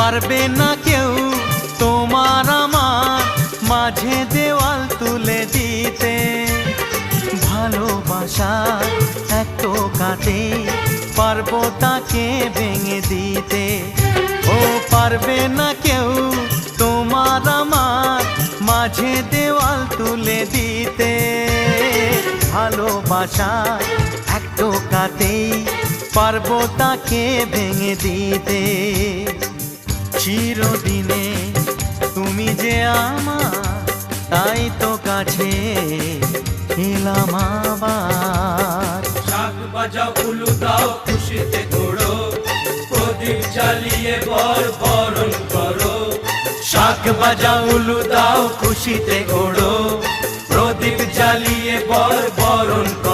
পারবে না কেউ তোমার আমার মাঝে দেওয়াল তুলে দিতে। ভালোবাসা এক টোকাতে পারবো তাকে ভেঙে দিতে। ও পারবে না কেউ তোমার আমার মাঝে দেওয়াল তুলে দিতে। ভালোবাসা এক টোকাতেই পারবো তাকে ভেঙে দিতে। চিরদিনে তুমি যে আমার, তাই তো কাছে এলাম আবার। শাক বাজাও উলু দাও খুশিতে ঘোড়ো, প্রদীপ জ্বালিয়ে বর বরণ করো। শাক বাজাও উলু দাও খুশিতে ঘোড়ো, প্রদীপ জ্বালিয়ে বর বরণ করো।